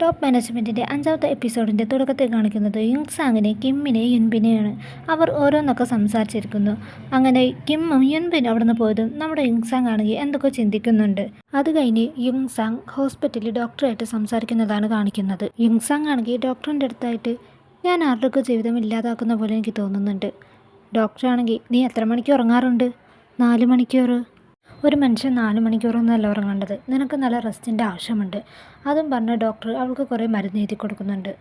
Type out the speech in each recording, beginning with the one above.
Top മാനേജ്മെൻറ്റിൻ്റെ 5ാമത്തെ എപ്പിസോഡിൻ്റെ തുടക്കത്തിൽ കാണിക്കുന്നത് യുങ്സാങ്ങിനെ, കിമ്മിനെ, യുൻബിനെയാണ്. അവർ ഓരോന്നൊക്കെ സംസാരിച്ചിരിക്കുന്നു. അങ്ങനെ കിമ്മും യുൻബിനും അവിടെ നിന്ന് പോയതും നമ്മുടെ യുങ്സാങ് ആണെങ്കിൽ എന്തൊക്കെ ചിന്തിക്കുന്നുണ്ട്. അത് കഴിഞ്ഞ് യുങ്സാങ് ഹോസ്പിറ്റലിൽ ഡോക്ടറായിട്ട് സംസാരിക്കുന്നതാണ് കാണിക്കുന്നത്. യുങ്സാങ് ആണെങ്കിൽ ഡോക്ടറിൻ്റെ അടുത്തായിട്ട് ഞാൻ ആരുടെയൊക്കെ ജീവിതം ഇല്ലാതാക്കുന്ന പോലെ എനിക്ക് തോന്നുന്നുണ്ട്. ഡോക്ടറാണെങ്കിൽ നീ എത്ര മണിക്ക് ഉറങ്ങാറുണ്ട്? 4 മണിക്കൂർ. ഒരു മനുഷ്യൻ 4 മണിക്കൂറൊന്നുമല്ല ഉറങ്ങേണ്ടത്. നിനക്ക് നല്ല റെസ്റ്റിൻ്റെ ആവശ്യമുണ്ട്. അതും പറഞ്ഞ ഡോക്ടർ അവൾക്ക് കുറേ മരുന്ന് എഴുതി കൊടുക്കുന്നുണ്ട്.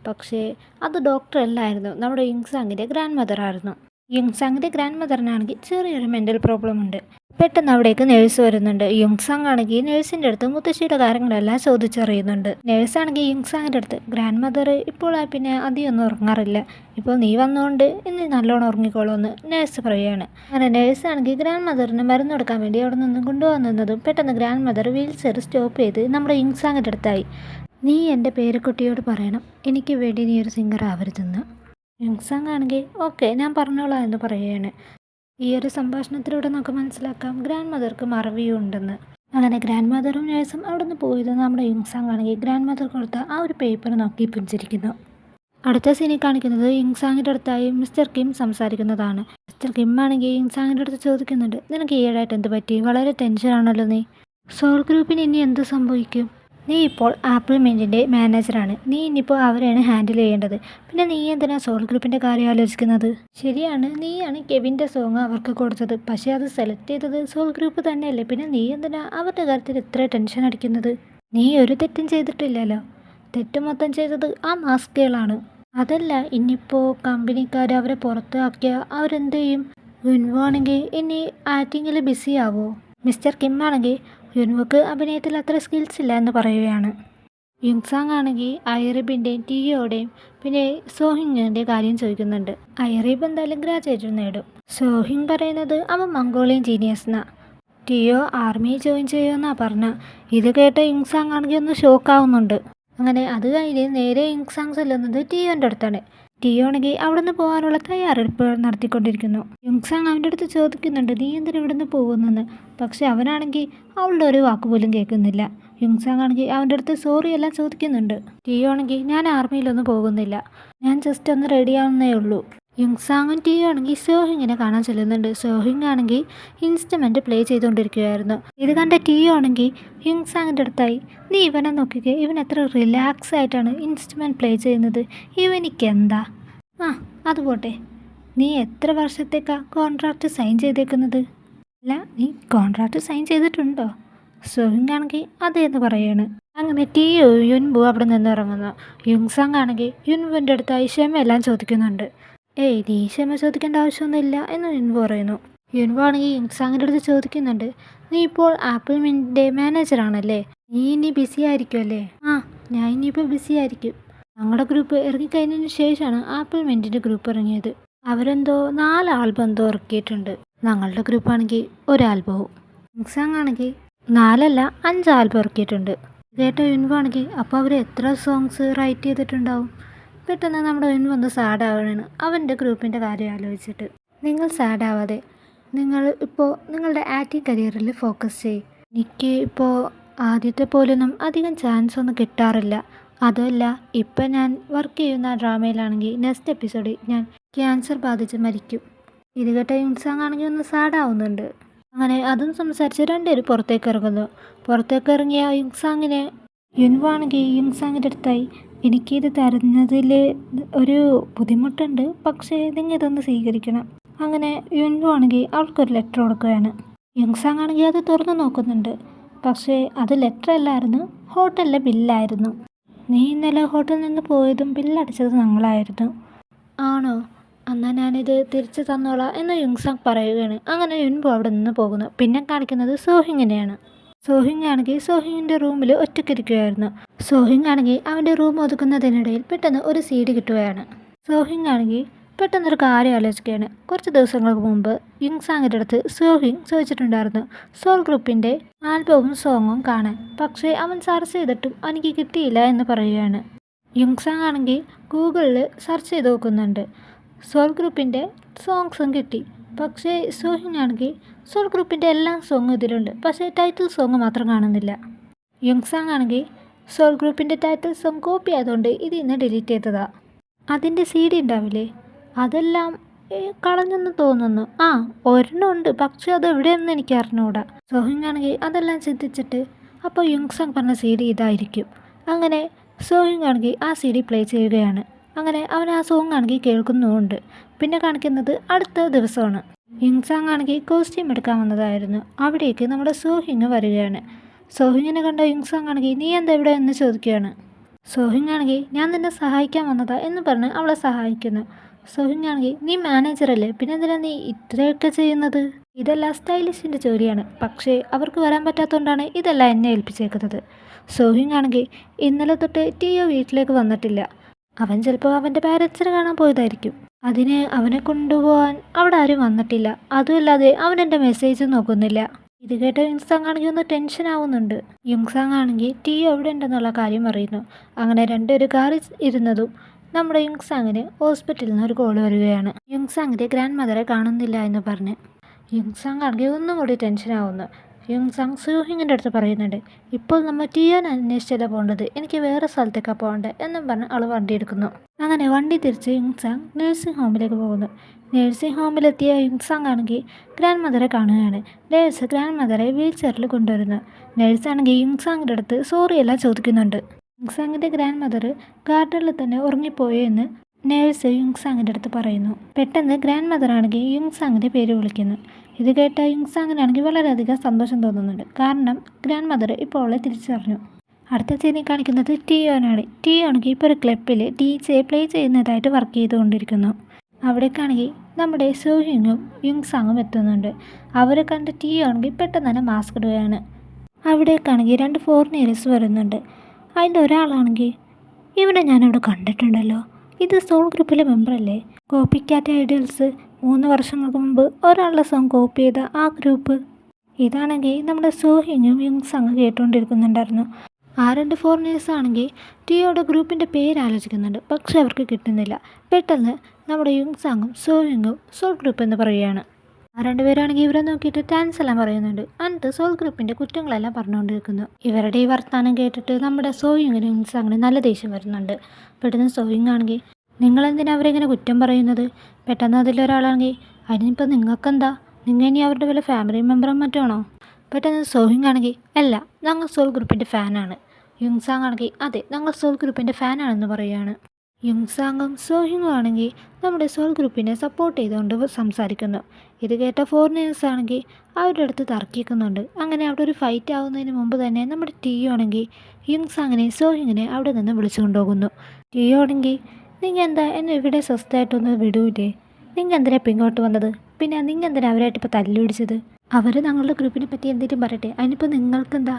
പക്ഷേ അത് ഡോക്ടർ അല്ലായിരുന്നു, നമ്മുടെ യുങ്സാങ്ങിൻ്റെ ഗ്രാൻഡ് മദറായിരുന്നു. യുങ്സാങ്ങിൻ്റെ ഗ്രാൻഡ് മദറിനാണെങ്കിൽ ചെറിയൊരു മെൻ്റൽ പ്രോബ്ലം ഉണ്ട്. പെട്ടെന്ന് അവിടേക്ക് നേഴ്സ് വരുന്നുണ്ട്. യുങ്സാങ് ആണെങ്കിൽ നേഴ്സിൻ്റെ അടുത്ത് മുത്തശ്ശിയുടെ കാര്യങ്ങളെല്ലാം ചോദിച്ചറിയുന്നുണ്ട്. നേഴ്സാണെങ്കിൽ യുങ്സാങ്ങിൻ്റെ അടുത്ത് ഗ്രാൻഡ് മദർ ഇപ്പോൾ പിന്നെ അധികമൊന്നും ഉറങ്ങാറില്ല, ഇപ്പോൾ നീ വന്നുകൊണ്ട് ഇന്ന് നല്ലോണം ഉറങ്ങിക്കോളുമെന്ന് നേഴ്സ് പറയുകയാണ്. അങ്ങനെ നേഴ്സാണെങ്കിൽ ഗ്രാൻഡ് മദറിന് മരുന്ന് കൊടുക്കാൻ വേണ്ടി അവിടെ നിന്ന് കൊണ്ടുവന്നതും പെട്ടെന്ന് grand mother wheel chair stop ചെയ്ത് നമ്മുടെ യുങ്സാങ്ങിൻ്റെ അടുത്തായി. നീ എൻ്റെ പേരക്കുട്ടിയോട് പറയണം എനിക്ക് വേണ്ടി നീ ഒരു സിംഗർ ആവരുതെന്ന്. യുങ്സാങ് ആണെങ്കിൽ ഓക്കെ ഞാൻ പറഞ്ഞോളാം എന്ന് പറയുകയാണ്. ഈ ഒരു സംഭാഷണത്തിലൂടെ നമുക്ക് മനസ്സിലാക്കാം ഗ്രാൻഡ് മദർക്ക് മറവിയുണ്ടെന്ന്. അങ്ങനെ ഗ്രാൻഡ് മദറും നേഴ്സും അവിടെ നിന്ന് പോയത് നമ്മുടെ യുങ്സാങ് ആണെങ്കിൽ ഗ്രാൻഡ് മദർ കൊടുത്ത ആ ഒരു പേപ്പർ നോക്കി പുഞ്ചിരിക്കുന്നു. അടുത്ത സീനിൽ കാണിക്കുന്നത് യുങ്സാങ്ങിൻ്റെ അടുത്തായി മിസ്റ്റർ കിം സംസാരിക്കുന്നതാണ്. മിസ്റ്റർ കിം ആണെങ്കിൽ യുങ്സാങ്ങിൻ്റെ അടുത്ത് ചോദിക്കുന്നുണ്ട്, നിനക്ക് ഈയിടെയായിട്ട് എന്ത് പറ്റി? വളരെ ടെൻഷനാണല്ലോ നീ. സോൾ ഗ്രൂപ്പിന് ഇനി എന്ത് സംഭവിക്കും? നീ ഇപ്പോൾ ആപ്പിൾ മിൻറ്റിൻ്റെ മാനേജറാണ്. നീ ഇനിയിപ്പോൾ അവരെയാണ് ഹാൻഡിൽ ചെയ്യേണ്ടത്. പിന്നെ നീ എന്തിനാ സോൾ ഗ്രൂപ്പിൻ്റെ കാര്യം ആലോചിക്കുന്നത്? ശരിയാണ്, നീയാണ് കെവിൻ്റെ സോങ് അവർക്ക് കൊടുത്തത്. പക്ഷേ അത് സെലക്ട് ചെയ്തത് സോൾ ഗ്രൂപ്പ് തന്നെയല്ലേ. പിന്നെ നീ എന്തിനാ അവരുടെ കാര്യത്തിൽ ഇത്ര ടെൻഷൻ അടിക്കുന്നത്? നീ ഒരു തെറ്റും ചെയ്തിട്ടില്ലല്ലോ. തെറ്റ് മൊത്തം ചെയ്തത് ആ മാസ്കുകളാണ്. അതല്ല, ഇനിയിപ്പോൾ കമ്പനിക്കാർ അവരെ പുറത്താക്കിയാൽ അവരെന്ത് ചെയ്യും? യുൻവാണെങ്കിൽ ഇനി ആക്ടിങ്ങിൽ ബിസി ആവോ? മിസ്റ്റർ കിം ആണെങ്കിൽ യുൻവുക്ക് അഭിനയത്തിൽ അത്ര സ്കിൽസ് ഇല്ല എന്ന് പറയുകയാണ്. യുങ്സാങ് ആണെങ്കിൽ ഐറിബിൻ്റെയും ടിയോയുടെയും പിന്നെ സോഹിങ്ങിൻ്റെ കാര്യം ചോദിക്കുന്നുണ്ട്. ഐറിബ് എന്തായാലും ഗ്രാജുവേറ്റ് നേടും. സോഹിങ് പറയുന്നത് അവൻ മംഗോളിയൻ ജീനിയസ് എന്നാ. ടിയോ ആർമിയിൽ ജോയിൻ ചെയ്യുമെന്നാ പറഞ്ഞ. ഇത് കേട്ട യുങ്സാങ് ആണെങ്കിൽ ഒന്ന് ഷോക്കാവുന്നുണ്ട്. അങ്ങനെ അത് കഴിഞ്ഞ് നേരെ യുങ്സാങ് ചെല്ലുന്നത് ടിയോൻ്റെ അടുത്താണ്. ടിയോ ആണെങ്കിൽ അവിടെ നിന്ന് പോകാനുള്ള തയ്യാറെടുപ്പ് നടത്തിക്കൊണ്ടിരിക്കുന്നു. യുങ്സാങ് അവൻ്റെ അടുത്ത് ചോദിക്കുന്നുണ്ട്, നീ എന്തിനാ ഇവിടെ നിന്ന് പോകുന്നെന്ന്. പക്ഷെ അവനാണെങ്കിൽ അവളുടെ ഒരു വാക്കുപോലും കേൾക്കുന്നില്ല. യുങ്സാങ് ആണെങ്കിൽ അവൻ്റെ അടുത്ത് സോറി എല്ലാം ചോദിക്കുന്നുണ്ട്. ടിയോ ആണെങ്കിൽ ഞാൻ ആർമിയിലൊന്നും പോകുന്നില്ല, ഞാൻ ജസ്റ്റ് ഒന്ന് റെഡിയാവുന്നേ ഉള്ളൂ. യുങ്സാങ്ങും ടിയോ ആണെങ്കിൽ സോഹിങ്ങിനെ കാണാൻ ചെല്ലുന്നുണ്ട്. സോഹിങ് ആണെങ്കിൽ ഇൻസ്ട്രുമെൻ്റ് പ്ലേ ചെയ്തുകൊണ്ടിരിക്കുകയായിരുന്നു. ഇത് കണ്ട ടിയോ ആണെങ്കിൽ യുങ്സാങ്ങിൻ്റെ അടുത്തായി, നീ ഇവനെ നോക്കിക്കേ, ഇവൻ എത്ര റിലാക്സ് ആയിട്ടാണ് ഇൻസ്ട്രുമെൻ്റ് പ്ലേ ചെയ്യുന്നത്. ഇവനിക്കെന്താ? ആ അത് പോട്ടെ, നീ എത്ര വർഷത്തേക്കാണ് കോൺട്രാക്റ്റ് സൈൻ ചെയ്തേക്കുന്നത്? അല്ല, നീ കോൺട്രാക്റ്റ് സൈൻ ചെയ്തിട്ടുണ്ടോ? സോഹിങ് ആണെങ്കിൽ അതേന്ന് പറയാണ്. അങ്ങനെ ടിയോ യുൻബു അവിടെ നിന്ന് ഇറങ്ങുന്നു. യുങ്സാങ് ആണെങ്കിൽ യുൻബുവിൻ്റെ അടുത്തായി ക്ഷമയെല്ലാം ചോദിക്കുന്നുണ്ട്. ഏയ്, നീ ക്ഷമ ചോദിക്കേണ്ട ആവശ്യമൊന്നുമില്ല എന്ന് യുൻബു പറയുന്നു. യുൻബു ആണെങ്കിൽ യുങ്സാങ്ങിൻ്റെ അടുത്ത് ചോദിക്കുന്നുണ്ട്, നീ ഇപ്പോൾ ആപ്പിൾ മിൻറ്റിൻ്റെ മാനേജറാണല്ലേ, നീ ഇനി ബിസി ആയിരിക്കുമല്ലേ? ആ, ഞാൻ ഇനിയിപ്പോൾ ബിസി ആയിരിക്കും. ഞങ്ങളുടെ ഗ്രൂപ്പ് ഇറങ്ങിക്കഴിഞ്ഞതിന് ശേഷമാണ് ആപ്പിൾ മിൻറ്റിൻ്റെ ഗ്രൂപ്പ് ഇറങ്ങിയത്. അവരെന്തോ 4 ആൽബം എന്തോ ഇറക്കിയിട്ടുണ്ട്. ഞങ്ങളുടെ ഗ്രൂപ്പാണെങ്കിൽ ഒരു ആൽബവും. യുങ്സാങ് ആണെങ്കിൽ 4 അല്ല 5 ആൽബം ഇറക്കിയിട്ടുണ്ട്. കേട്ട യുൻബു ആണെങ്കിൽ അപ്പോൾ അവർ എത്ര സോങ്സ് റൈറ്റ് ചെയ്തിട്ടുണ്ടാവും? പെട്ടെന്ന് നമ്മുടെ യുൻബു വന്ന് സാഡ് ആവുകയാണ് അവൻ്റെ ഗ്രൂപ്പിൻ്റെ കാര്യം ആലോചിച്ചിട്ട്. നിങ്ങൾ സാഡ് ആവാതെ നിങ്ങൾ ഇപ്പോൾ നിങ്ങളുടെ ആക്ടിങ് കരിയറിൽ ഫോക്കസ് ചെയ്യും. എനിക്ക് ഇപ്പോൾ ആദ്യത്തെ പോലൊന്നും അധികം ചാൻസ് ഒന്നും കിട്ടാറില്ല. അതല്ല, ഇപ്പം ഞാൻ വർക്ക് ചെയ്യുന്ന ഡ്രാമയിലാണെങ്കിൽ നെക്സ്റ്റ് എപ്പിസോഡിൽ ഞാൻ ക്യാൻസർ ബാധിച്ച് മരിക്കും. ഇത് കേട്ട യുങ്സാങ് ആണെങ്കിൽ ഒന്ന് സാഡ് ആവുന്നുണ്ട്. അങ്ങനെ അതും സംസാരിച്ച് രണ്ടുപേരും പുറത്തേക്ക് ഇറങ്ങുന്നു. പുറത്തേക്ക് ഇറങ്ങിയ യുങ്സാങ്ങിനെ യുൻബു ആണെങ്കിൽ യുങ്സാങ്ങിൻ്റെ അടുത്തായി, എനിക്കിത് തരുന്നതിൽ ഒരു ബുദ്ധിമുട്ടുണ്ട്, പക്ഷേ നിങ്ങൾ ഇതൊന്ന് സ്വീകരിക്കണം. അങ്ങനെ യുൻബു ആണെങ്കിൽ അവൾക്കൊരു ലെറ്റർ കൊടുക്കുകയാണ്. യുങ്സാങ് ആണെങ്കിൽ അത് തുറന്നു നോക്കുന്നുണ്ട്. പക്ഷേ അത് ലെറ്റർ അല്ലായിരുന്നു, ഹോട്ടലിലെ ബില്ലായിരുന്നു. നീ ഇന്നലെ ഹോട്ടലിൽ നിന്ന് പോയതും ബില്ലടിച്ചത് ഞങ്ങളായിരുന്നു. ആണോ, എന്നാൽ ഞാനിത് തിരിച്ചു തന്നോളാം എന്ന് യുങ്സാങ് പറയുകയാണ്. അങ്ങനെ യുൻബു അവിടെ നിന്ന് പോകുന്നു. പിന്നെ കാണിക്കുന്നത് സോഹിങ്ങിനെയാണ്. സോഹിങ് ആണെങ്കിൽ സോഹിങ്ങിൻ്റെ റൂമിൽ ഒറ്റയ്ക്കിരിക്കുകയായിരുന്നു. സോഹിങ് ആണെങ്കിൽ അവൻ്റെ റൂം ഒതുക്കുന്നതിനിടയിൽ പെട്ടെന്ന് ഒരു CD കിട്ടുകയാണ്. സോഹിങ് ആണെങ്കിൽ പെട്ടെന്നൊരു കാര്യം ആലോചിക്കുകയാണ്. കുറച്ച് ദിവസങ്ങൾക്ക് മുമ്പ് യുങ്സാങ്ങിൻ്റെ അടുത്ത് സോഹിങ് ചോദിച്ചിട്ടുണ്ടായിരുന്നു സോൾ ഗ്രൂപ്പിൻ്റെ ആൽബവും സോങ്ങും കാണാൻ. പക്ഷേ അവൻ സെർച്ച് ചെയ്തിട്ടും എനിക്ക് കിട്ടിയില്ല എന്ന് പറയുകയാണ്. യുങ്സാങ് ആണെങ്കിൽ ഗൂഗിളിൽ സെർച്ച് ചെയ്ത് നോക്കുന്നുണ്ട്. സോൾ ഗ്രൂപ്പിൻ്റെ സോങ്സും കിട്ടി. പക്ഷേ സോഹിങ് ആണെങ്കിൽ സോൾ ഗ്രൂപ്പിൻ്റെ എല്ലാ സോങ്ങും ഇതിലുണ്ട്, പക്ഷേ ടൈറ്റിൽ സോങ് മാത്രം കാണുന്നില്ല. യുങ്സാങ് ആണെങ്കിൽ സോൾ ഗ്രൂപ്പിൻ്റെ ടൈറ്റിൽ സോങ് കോപ്പി ആയതുകൊണ്ട് ഇത് ഇന്ന് ഡിലീറ്റ് ചെയ്തതാ. അതിൻ്റെ CD ഉണ്ടാവില്ലേ, അതെല്ലാം കളഞ്ഞെന്ന് തോന്നുന്നു. ആ, ഒരെണ്ണം ഉണ്ട്, പക്ഷെ അത് എവിടെയെന്ന് എനിക്ക് അറിഞ്ഞുകൂടാ. സോഹിങ് ആണെങ്കിൽ അതെല്ലാം ചിന്തിച്ചിട്ട് അപ്പോൾ യുങ്സങ് പറഞ്ഞ CD ഇതായിരിക്കും. അങ്ങനെ സോഹിങ് ആണെങ്കിൽ ആ CD പ്ലേ ചെയ്യുകയാണ്. അങ്ങനെ അവൻ ആ സോങ് ആണെങ്കിൽ കേൾക്കുന്നുമുണ്ട്. പിന്നെ കാണിക്കുന്നത് അടുത്ത ദിവസമാണ്. യുങ്സങ് ആണെങ്കിൽ കോസ്റ്റ്യൂം എടുക്കാൻ വന്നതായിരുന്നു. അവിടേക്ക് നമ്മുടെ സോഹിങ് വരികയാണ്. സോഹിങ്ങിനെ കണ്ട യുങ്സങ് ആണെങ്കിൽ നീ എന്താ ഇവിടെ എന്ന് ചോദിക്കുകയാണ്. സോഹിങ് ആണെങ്കിൽ ഞാൻ നിന്നെ സഹായിക്കാൻ വന്നതാ എന്ന് പറഞ്ഞ് അവളെ സഹായിക്കുന്നു. സോഹിങ് ആണെങ്കിൽ നീ മാനേജറല്ലേ, പിന്നെ എന്തിനാ നീ ഇത്രയൊക്കെ ചെയ്യുന്നത്? ഇതെല്ലാം സ്റ്റൈലിഷിൻ്റെ ജോലിയാണ്, പക്ഷേ അവർക്ക് വരാൻ പറ്റാത്തതുകൊണ്ടാണ് ഇതെല്ലാം എന്നെ ഏൽപ്പിച്ചേക്കുന്നത്. സോഹിങ് ആണെങ്കിൽ ഇന്നലെ തൊട്ട് ടിയോ വീട്ടിലേക്ക് വന്നിട്ടില്ല. അവൻ ചിലപ്പോൾ അവൻ്റെ പാരൻസിനെ കാണാൻ പോയതായിരിക്കും. അതിന് അവനെ കൊണ്ടുപോകാൻ അവിടെ ആരും വന്നിട്ടില്ല. അതുമല്ലാതെ അവൻ എൻ്റെ മെസ്സേജ് നോക്കുന്നില്ല. ഇത് കേട്ട യുങ്സാങ് ആണെങ്കിൽ ഒന്ന് ടെൻഷൻ ആവുന്നുണ്ട്. യുങ്സാങ് ആണെങ്കിൽ ടിയോ എവിടെ ഉണ്ടെന്നുള്ള കാര്യം അറിയുന്നു. അങ്ങനെ രണ്ടുപേരും കാറിൽ ഇരുന്നതും നമ്മുടെ യുങ്സാങ്ങിന് ഹോസ്പിറ്റലിൽ നിന്ന് ഒരു കോൾ വരികയാണ്. യുങ്സാങ്ങിൻ്റെ ഗ്രാൻഡ് മദറെ കാണുന്നില്ല എന്ന് പറഞ്ഞ്. യുങ്സാങ് ആണെങ്കിൽ ഒന്നും കൂടി ടെൻഷനാവുന്നു. യുങ്സാങ് സോഹിങ്ങിൻ്റെ അടുത്ത് പറയുന്നുണ്ട്, ഇപ്പോൾ നമ്മൾ ടിയോനെ അന്വേഷിച്ചല്ല പോകേണ്ടത്, എനിക്ക് വേറെ സ്ഥലത്തേക്കാണ് പോകേണ്ടത് എന്നും പറഞ്ഞ് അവൾ വണ്ടി എടുക്കുന്നു. അങ്ങനെ വണ്ടി തിരിച്ച് യുങ്സാങ് നഴ്സിംഗ് ഹോമിലേക്ക് പോകുന്നു. നഴ്സിംഗ് ഹോമിലെത്തിയ യുങ്സാങ് ആണെങ്കിൽ ഗ്രാൻഡ് മദറെ കാണുകയാണ്. നേഴ്സ് ഗ്രാൻഡ് മദറെ വീൽ ചെയറിൽ കൊണ്ടുവരുന്നു. നേഴ്സാണെങ്കിൽ യുങ്സാങ്ങിൻ്റെ അടുത്ത് സോറിയെല്ലാം ചോദിക്കുന്നുണ്ട്. യുങ്സാങ്ങിൻ്റെ ഗ്രാൻഡ് മദർ ഗാർഡനിൽ തന്നെ ഉറങ്ങിപ്പോയോ എന്ന് നേഴ്സ് യുങ്സാങ്ങിൻ്റെ അടുത്ത് പറയുന്നു. പെട്ടെന്ന് ഗ്രാൻഡ് മദറാണെങ്കിൽ യുങ്സാങ്ങിൻ്റെ പേര് വിളിക്കുന്നു. ഇത് കേട്ട യുങ്സാങ്ങിനാണെങ്കിൽ വളരെയധികം സന്തോഷം തോന്നുന്നുണ്ട്. കാരണം ഗ്രാൻഡ് മദർ ഇപ്പോൾ അവളെ തിരിച്ചറിഞ്ഞു. അടുത്ത സീനിൽ കാണിക്കുന്നത് ടിയോനാണ്. ടിയോ ആണെങ്കിൽ ഇപ്പോൾ ഒരു ക്ലബ്ബിൽ DJ പ്ലേ ചെയ്യുന്നതായിട്ട് വർക്ക് ചെയ്തുകൊണ്ടിരിക്കുന്നു. അവിടേക്കാണെങ്കിൽ നമ്മുടെ സോഹിങ്ങും യുങ്സാങ്ങും എത്തുന്നുണ്ട്. അവരെ കണ്ട് ടിയോ ആണെങ്കിൽ പെട്ടെന്ന് തന്നെ മാസ്ക് ഇടുകയാണ്. അവിടേക്കാണെങ്കിൽ 2 ഫോറിനേഴ്സ് വരുന്നുണ്ട്. അതിൻ്റെ ഒരാളാണെങ്കിൽ ഇവിടെ ഞാനവിടെ കണ്ടിട്ടുണ്ടല്ലോ, ഇത് സോൾ ഗ്രൂപ്പിലെ മെമ്പറല്ലേ, കോപ്പി ക്യാറ്റ് ഐഡിയൽസ് 3 വർഷങ്ങൾക്ക് മുമ്പ് ഒരാളുടെ സോങ് കോപ്പി ചെയ്ത ആ ഗ്രൂപ്പ്. ഇതാണെങ്കിൽ നമ്മുടെ സോഹിങ്ങും യുങ്സാങ് കേട്ടുകൊണ്ടിരിക്കുന്നുണ്ടായിരുന്നു. ആ 2 ഫോറിനേഴ്സ് ആണെങ്കിൽ ടിയോയുടെ ഗ്രൂപ്പിൻ്റെ പേര് ആലോചിക്കുന്നുണ്ട്, പക്ഷെ അവർക്ക് കിട്ടുന്നില്ല. പെട്ടെന്ന് നമ്മുടെ യുങ്സാങ്ങും സോഹിങ്ങും സോൾ ഗ്രൂപ്പ് എന്ന് പറയുകയാണ്. ആ 2 പേരാണെങ്കിൽ ഇവരെ നോക്കിയിട്ട് താങ്ക്സ് എല്ലാം പറയുന്നുണ്ട്. എന്നിട്ട് സോൾ ഗ്രൂപ്പിൻ്റെ കുറ്റങ്ങളെല്ലാം പറഞ്ഞുകൊണ്ടിരിക്കുന്നു. ഇവരുടെ ഈ വർത്തമാനം കേട്ടിട്ട് നമ്മുടെ സോഹിങ്ങിനും യുങ്സാങ്ങിനും നല്ല ദേഷ്യം വരുന്നുണ്ട്. പെട്ടെന്ന് സോഹിങ് ആണെങ്കിൽ നിങ്ങളെന്തിനാ അവരെങ്ങനെ കുറ്റം പറയുന്നത്? പെട്ടെന്ന് അതിലൊരാളാണെങ്കിൽ അതിനിപ്പോൾ നിങ്ങൾക്കെന്താ, നിങ്ങൾ ഇനി അവരുടെ വല്ല ഫാമിലി മെമ്പറും മറ്റാണോ? പെട്ടെന്ന് സോഹിങ് ആണെങ്കിൽ അല്ല, ഞങ്ങൾ സോൾ ഗ്രൂപ്പിൻ്റെ ഫാനാണ്. യുങ്സാങ് ആണെങ്കിൽ അതെ, ഞങ്ങൾ സോൾ ഗ്രൂപ്പിൻ്റെ ഫാനാണെന്ന് പറയുകയാണ്. യുങ്സാങ്ങും സോഹിങ്ങും ആണെങ്കിൽ നമ്മുടെ സോൾ ഗ്രൂപ്പിനെ സപ്പോർട്ട് ചെയ്തുകൊണ്ട് സംസാരിക്കുന്നു. ഇത് കേട്ട ഫോറിനേഴ്സ് ആണെങ്കിൽ അവരുടെ അടുത്ത് തർക്കിക്കുന്നുണ്ട്. അങ്ങനെ അവിടെ ഒരു ഫൈറ്റ് ആവുന്നതിന് മുമ്പ് തന്നെ നമ്മുടെ ടിയോ ആണെങ്കിൽ യുങ്സാങ്ങിനെ സോഹിങ്ങിനെ അവിടെ നിന്ന് വിളിച്ചു കൊണ്ടുപോകുന്നു. ടിയോ ആണെങ്കിൽ നിങ്ങൾ എന്താ എന്നെ ഇവിടെ സ്വസ്ഥമായിട്ടൊന്ന് വിടൂലേ, നിങ്ങൾ എന്തിനാ ഇപ്പം ഇങ്ങോട്ട് വന്നത്, പിന്നെ നിങ്ങൾ എന്തിനാ അവരായിട്ട് ഇപ്പോൾ തല്ലുപിടിച്ചത്, അവർ ഞങ്ങളുടെ ഗ്രൂപ്പിനെ പറ്റി എന്തെങ്കിലും പറയട്ടെ, അതിനിപ്പോൾ നിങ്ങൾക്കെന്താ?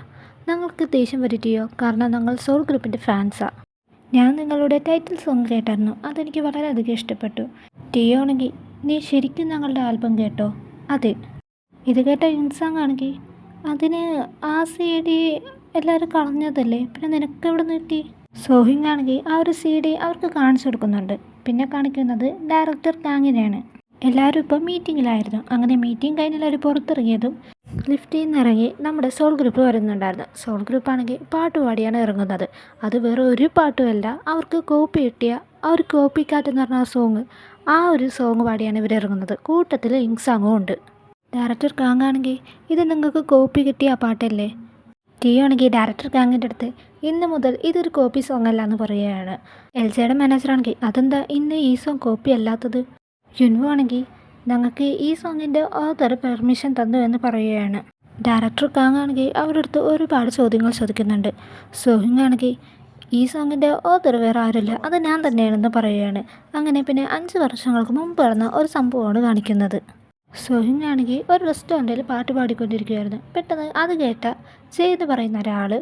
ഞങ്ങൾക്ക് ദേഷ്യം വരട്ടിയോ, കാരണം ഞങ്ങൾ സോൾ ഗ്രൂപ്പിൻ്റെ ഫാൻസാണ്. ഞാൻ നിങ്ങളുടെ ടൈറ്റിൽ സോങ് കേട്ടായിരുന്നു, അതെനിക്ക് വളരെയധികം ഇഷ്ടപ്പെട്ടു. ടിയോ ആണെങ്കിൽ നീ ശരിക്കും ഞങ്ങളുടെ ആൽബം കേട്ടോ? അതെ. ഇത് കേട്ട യുങ്സാങ് ആണെങ്കിൽ അതിന് ആ CD എല്ലാവരും കളഞ്ഞതല്ലേ, പിന്നെ നിനക്ക് എവിടെ നിന്ന് കിട്ടി? സോഹിങ് ആണെങ്കിൽ ആ ഒരു CD അവർക്ക് കാണിച്ചു കൊടുക്കുന്നുണ്ട്. പിന്നെ കാണിക്കുന്നത് ഡയറക്ടർ കാങ്ങിനെയാണ്. എല്ലാവരും ഇപ്പോൾ മീറ്റിങ്ങിലായിരുന്നു. അങ്ങനെ മീറ്റിംഗ് കഴിഞ്ഞ് എല്ലാവരും പുറത്തിറങ്ങിയതും ലിഫ്റ്റിൽ നിന്ന് ഇറങ്ങി നമ്മുടെ സോൾ ഗ്രൂപ്പ് വരുന്നുണ്ടായിരുന്നു. സോൾ ഗ്രൂപ്പാണെങ്കിൽ പാട്ട് പാടിയാണ് ഇറങ്ങുന്നത്. അത് വേറെ ഒരു പാട്ടുമല്ല, അവർക്ക് കോപ്പി കിട്ടിയ ആ ഒരു കോപ്പി കാറ്റ് എന്ന് പറഞ്ഞ ആ ഒരു സോങ് പാടിയാണ് ഇവർ ഇറങ്ങുന്നത്. കൂട്ടത്തിൽ യുങ്സാങ്ങും ഉണ്ട്. ഡയറക്ടർ കാങ് ആണെങ്കിൽ ഇത് നിങ്ങൾക്ക് കോപ്പി കിട്ടിയ ആ പാട്ടല്ലേ? ടിയോ ആണെങ്കിൽ ഡയറക്ടർ കാങ്ങിൻ്റെ അടുത്ത് ഇന്ന് മുതൽ ഇതൊരു കോപ്പി സോങ് അല്ല എന്ന് പറയുകയാണ്. LJയുടെ മാനേജറാണെങ്കിൽ അതെന്താ ഇന്ന് ഈ സോങ് കോപ്പി അല്ലാത്തത്? യുൻവോ ആണെങ്കിൽ ഞങ്ങൾക്ക് ഈ സോങ്ങിൻ്റെ ഓതർ പെർമിഷൻ തന്നു എന്ന് പറയുകയാണ്. ഡയറക്ടർ കാങ് ആണെങ്കിൽ അവരുടെ അടുത്ത് ഒരുപാട് ചോദ്യങ്ങൾ ചോദിക്കുന്നുണ്ട്. സോഹിങ് ആണെങ്കിൽ ഈ സോങ്ങിൻ്റെ ഓതർ വേറെ ആരുമില്ല, അത് ഞാൻ തന്നെയാണെന്ന് പറയുകയാണ്. അങ്ങനെ പിന്നെ 5 വർഷങ്ങൾക്ക് മുമ്പ് നടന്ന ഒരു സംഭവമാണ് കാണിക്കുന്നത്. സോഹിങ് ആണെങ്കിൽ ഒരു റെസ്റ്റോറൻറ്റിൽ പാട്ട് പാടിക്കൊണ്ടിരിക്കുകയായിരുന്നു. പെട്ടെന്ന് അത് കേട്ട ചെയ്ത് പറയുന്ന ഒരാൾ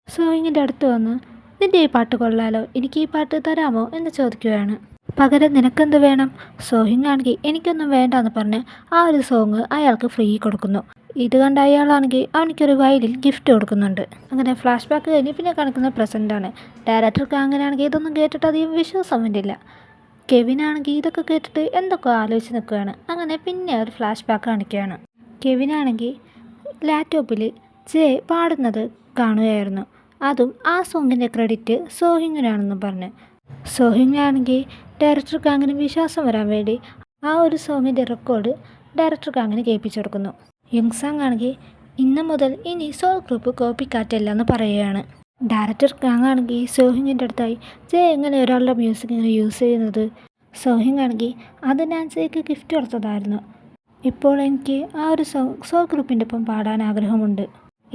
സോഹിങ്ങിൻ്റെ അടുത്ത് വന്ന് നിൻ്റെ ഈ പാട്ട് കൊള്ളാലോ, എനിക്ക് ഈ പാട്ട് തരാമോ എന്ന് ചോദിക്കുകയാണ്. പകരം നിനക്കെന്ത് വേണം? സോഹിങ് ആണെങ്കിൽ എനിക്കൊന്നും വേണ്ടെന്ന് പറഞ്ഞ് ആ ഒരു സോങ് അയാൾക്ക് ഫ്രീ കൊടുക്കുന്നു. ഇത് കണ്ട അയാളാണെങ്കിൽ അവനിക്കൊരു വയലിൻ ഗിഫ്റ്റ് കൊടുക്കുന്നുണ്ട്. അങ്ങനെ ഫ്ലാഷ് ബാക്ക് കഴിഞ്ഞ് പിന്നെ കാണിക്കുന്ന പ്രസൻറ്റാണ്. ഡയറക്ടർക്ക് അങ്ങനെയാണെങ്കിൽ ഇതൊന്നും കേട്ടിട്ട് അധികം വിശ്വാസം വേണ്ടില്ല. കെവിനാണെങ്കിൽ ഇതൊക്കെ കേട്ടിട്ട് എന്തൊക്കെ ആലോചിച്ച് നിൽക്കുകയാണ്. അങ്ങനെ പിന്നെ ഒരു ഫ്ലാഷ് ബാക്ക് കാണിക്കുകയാണ്. കെവിനാണെങ്കിൽ ലാപ്ടോപ്പിൽ ജെ പാടുന്നത് കാണുകയായിരുന്നു. അതും ആ സോങ്ങിൻ്റെ ക്രെഡിറ്റ് സോഹിങ്ങിനാണെന്ന് പറഞ്ഞ്. സോഹിങ്ങാണെങ്കിൽ ഡയറക്ടർ കാങ്ങിന് വിശ്വാസം വരാൻ വേണ്ടി ആ ഒരു സോങ്ങിൻ്റെ റെക്കോർഡ് ഡയറക്ടർ കാങ്ങിന് കേൾപ്പിച്ചു കൊടുക്കുന്നു. യുങ്സാങ് ആണെങ്കിൽ ഇന്ന് മുതൽ ഇനി സോൾ ഗ്രൂപ്പ് കോപ്പി കാറ്റല്ല എന്ന് പറയുകയാണ്. ഡയറക്ടർ കാങ് ആണെങ്കിൽ സോഹിങ്ങിൻ്റെ അടുത്തായി ജെ എങ്ങനെ ഒരാളുടെ മ്യൂസിക് ഇങ്ങനെ യൂസ് ചെയ്യുന്നത്. സോഹിങ് ആണെങ്കിൽ അത് ഞാൻ ജെയ്ക്ക് ഗിഫ്റ്റ് കൊടുത്തതായിരുന്നു. ഇപ്പോൾ എനിക്ക് ആ ഒരു സോൾ ഗ്രൂപ്പിൻ്റെ ഒപ്പം പാടാൻ ആഗ്രഹമുണ്ട്.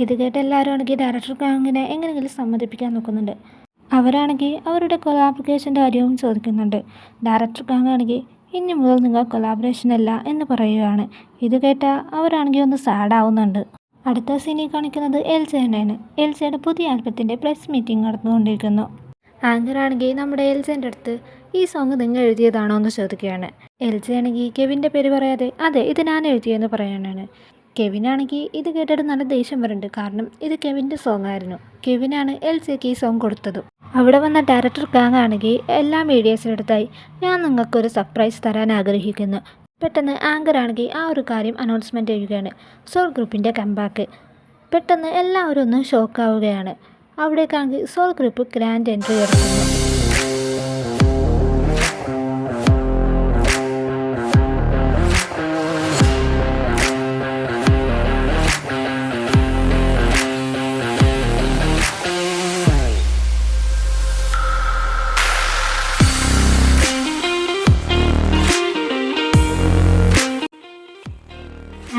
ഇത് കേട്ട് എല്ലാവരും ആണെങ്കിൽ ഡയറക്ടർ കാങ്ങിനെ എങ്ങനെയെങ്കിലും സമ്മതിപ്പിക്കാൻ നോക്കുന്നുണ്ട്. അവരാണെങ്കിൽ അവരുടെ കൊലാബറേഷൻ്റെ കാര്യവും ചോദിക്കുന്നുണ്ട്. ഡയറക്ടർ കാങ് ആണെങ്കിൽ ഇനി മുതൽ നിങ്ങൾ കൊലാബറേഷൻ അല്ല എന്ന് പറയുകയാണ്. ഇത് കേട്ടാൽ അവരാണെങ്കിൽ ഒന്ന് സാഡാവുന്നുണ്ട്. അടുത്ത സീനിൽ കാണിക്കുന്നത് എൽജെയാണ്. എൽജെയുടെ പുതിയ ആൽബത്തിൻ്റെ പ്രസ് മീറ്റിംഗ് നടന്നുകൊണ്ടിരിക്കുന്നു. ആങ്കർ ആണെങ്കിൽ നമ്മുടെ എൽജെൻ്റെ അടുത്ത് ഈ സോങ് നിങ്ങൾ എഴുതിയതാണോ എന്ന് ചോദിക്കുകയാണ്. എൽജെ ആണെങ്കിൽ കെവിൻ്റെ പേര് പറയാതെ അതെ ഇത് ഞാൻ എഴുതിയെന്ന് പറയാനാണ്. കെവിനാണെങ്കിൽ ഇത് കേട്ടിട്ട് നല്ല ദേഷ്യം വരുന്നുണ്ട്. കാരണം ഇത് കെവിൻ്റെ സോങ് ആയിരുന്നു. കെവിനാണ് എൽജെക്ക് ഈ സോങ് കൊടുത്തതും. അവിടെ വന്ന ഡയറക്ടർ കാങ് ആണെങ്കിൽ എല്ലാ മീഡിയസിനടുത്തായി ഞാൻ നിങ്ങൾക്കൊരു സർപ്രൈസ് തരാൻ ആഗ്രഹിക്കുന്നു. പെട്ടെന്ന് ആങ്കർ ആണെങ്കിൽ ആ ഒരു കാര്യം അനൗൺസ്മെൻറ്റ് ചെയ്യുകയാണ്. സോൾ ഗ്രൂപ്പിൻ്റെ കംബാക്ക്. പെട്ടെന്ന് എല്ലാവരും ഒന്ന് ഷോക്കാവുകയാണ്. അവിടേക്കാണെങ്കിൽ സോൾ ഗ്രൂപ്പ് ഗ്രാൻഡ് എൻട്രി എടുക്കുന്നു.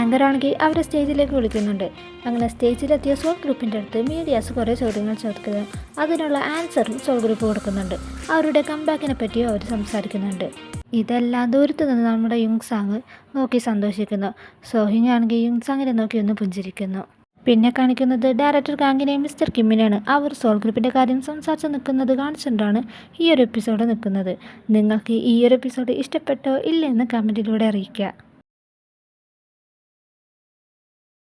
ആങ്കർ ആണെങ്കിൽ അവരെ സ്റ്റേജിലേക്ക് വിളിക്കുന്നുണ്ട്. അങ്ങനെ സ്റ്റേജിലെത്തിയ സോൾ ഗ്രൂപ്പിൻ്റെ അടുത്ത് മീഡിയാസ് കുറേ ചോദ്യങ്ങൾ ചോദിക്കുക. അതിനുള്ള ആൻസറും സോൾ ഗ്രൂപ്പ് കൊടുക്കുന്നുണ്ട്. അവരുടെ കംബാക്കിനെ പറ്റിയും അവർ സംസാരിക്കുന്നുണ്ട്. ഇതെല്ലാം ദൂരത്ത് നിന്ന് നമ്മുടെ യുങ്സാങ് നോക്കി സന്തോഷിക്കുന്നു. സോഹിങ് ആണെങ്കിൽ യുങ്സാങ്ങിനെ നോക്കി ഒന്ന് പുഞ്ചിരിക്കുന്നു. പിന്നെ കാണിക്കുന്നത് ഡയറക്ടർ കാങ്ങിനെയും മിസ്റ്റർ കിമ്മിനെയാണ്. അവർ സോൾ ഗ്രൂപ്പിൻ്റെ കാര്യം സംസാരിച്ച് നിൽക്കുന്നത് കാണിച്ചുകൊണ്ടാണ് ഈ ഒരു എപ്പിസോഡ് നിൽക്കുന്നത്. നിങ്ങൾക്ക് ഈ ഒരു എപ്പിസോഡ് ഇഷ്ടപ്പെട്ടോ ഇല്ലെന്ന് കമൻറ്റിലൂടെ അറിയിക്കുക.